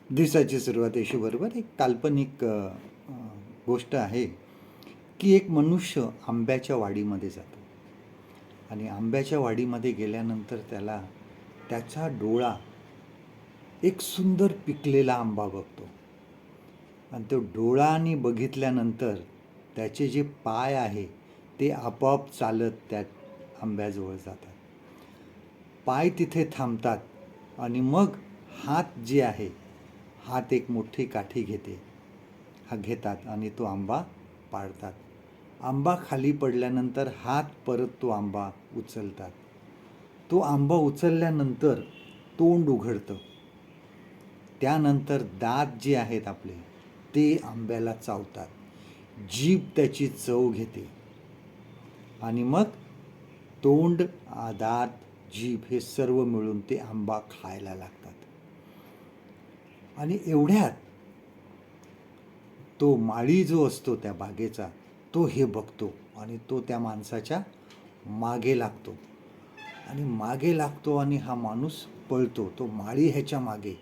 दिवसाची सुरुवात यशूबरोबर एक काल्पनिक गोष्ट आहे की एक मनुष्य आंब्याच्या वाडीमध्ये जातो आणि आंब्याच्या वाडीमध्ये गेल्यानंतर त्याला त्याचा डोळा एक सुंदर पिकलेला आंबा बघतो आणि तो डोळाने बघितल्यानंतर त्याचे जे पाय आहे ते आपोआप चालत त्या आंब्याजवळ जातात. पाय तिथे थांबतात आणि मग हात जे आहे हात एक मोठी काठी घेतात आणि तो आंबा पाडतात. आंबा खाली पडल्यानंतर हात परत तो आंबा उचलतात. तो आंबा उचलल्यानंतर तोंड उघडतं. त्यानंतर दात जे आहेत आपले ते आंब्याला चावतात. जीभ त्याची चव घेते आणि मग तोंड, दात, जीभ हे सर्व मिळून ते आंबा खायला लागतात. आणि एवढ्यात तो माळी जो असतो त्या बागेचा तो हे बघतो आणि तो त्या माणसाच्या मागे लागतो आणि हा माणूस पळतो. तो माळी ह्याच्या मागे,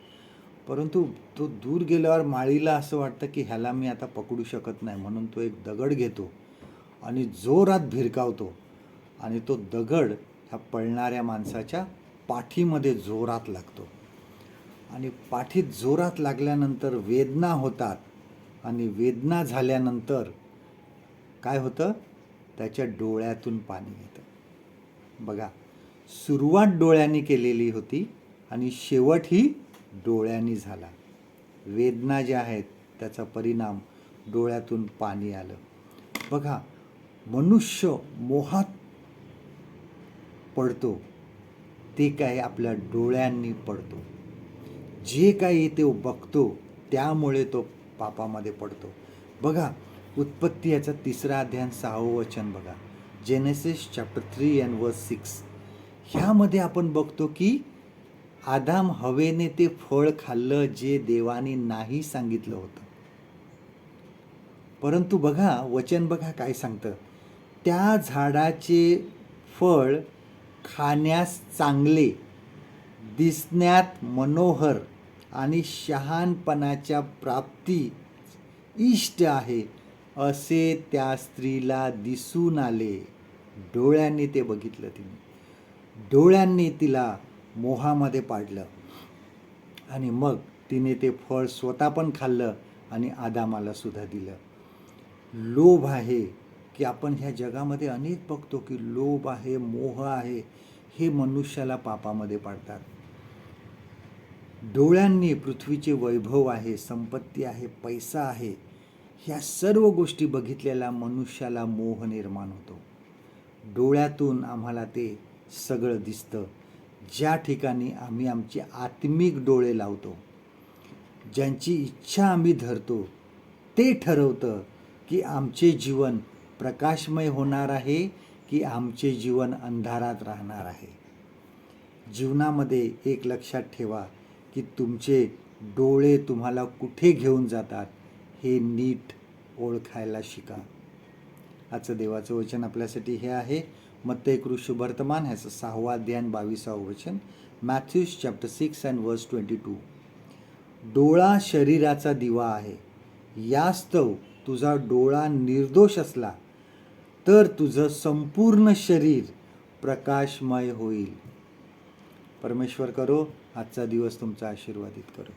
परंतु तो दूर गेल्यावर माळीला असं वाटतं की ह्याला मी आता पकडू शकत नाही, म्हणून तो एक दगड घेतो आणि जोरात भिरकावतो आणि तो दगड ह्या पळणाऱ्या माणसाच्या पाठीमध्ये जोरात लागतो आणि पाठीत जोरात लागल्यानंतर वेदना होतात आणि वेदना झाल्यानंतर काय होतं, त्याच्या डोळ्यातून पाणी येतं. बघा, सुरुवात डोळ्यांनी केलेली होती आणि शेवट ही डोळ्यांनी झाला. वेदना ज्या आहेत त्याचा परिणाम डोळ्यातून पाणी आलं. बघा, मनुष्य मोहात पडतो ते काय आपल्या डोळ्यांनी पडतो. जे काही तो बघतो त्यामुळे तो पापामध्ये पडतो. बघा, उत्पत्ती याचा 3 अध्याय 6 वचन बघा, जेनेसिस चॅप्टर 3 and verse 6. ह्यामध्ये आपण बघतो की आदाम हवेने ते फळ खाल्लं जे देवाने नाही सांगितलं होतं. परंतु बघा, वचन बघा काय सांगतं, त्या झाडाचे फळ खाण्यास चांगले, दिसण्यात मनोहर आणि शहाणपणाच्या प्राप्ती इष्ट आहे असे त्या स्त्रीला दिसून आले. डोळ्यांनी ते बघितलं तिने, डोळ्यांनी तिला मोहामध्ये पाडलं आणि मग तिने ते फळ स्वतः पण खाल्लं आणि आदामाला सुद्धा दिलं. लोभ आहे की आपण ह्या जगामध्ये अनेक बघतो की लोभ आहे, मोह आहे, हे मनुष्याला पापामध्ये पाडतात. डोळ्यांनी पृथ्वीचे वैभव आहे, संपत्ती आहे, पैसा आहे, ह्या सर्व गोष्टी बघितलेल्या मनुष्याला मोह निर्माण होतो. डोळ्यातून आम्हाला ते सगळं दिसतं. ज्या ठिकाणी आम्ही आमचे आत्मिक डोळे लावतो, ज्यांची इच्छा आम्ही धरतो, ते ठरवतं की आमचे जीवन प्रकाशमय होणार आहे की आमचे जीवन अंधारात राहणार आहे. जीवनामध्ये एक लक्षात ठेवा की तुमचे डोळे तुम्हाला कुठे घेऊन जातात हे नीट ओळखायला शिका. आजचं देवाचं वचन आपल्यासाठी हे आहे, मत्ती शुभवर्तमान ह्याचं 6 अध्याय 22 वचन, मॅथ्यूज चॅप्टर 6 and verse 22. डोळा शरीराचा दिवा आहे. यास्तव तुझा डोळा निर्दोष असला तर तुझं संपूर्ण शरीर प्रकाशमय होईल. परमेश्वर करो आजचा दिवस तुमचा आशीर्वादित करो.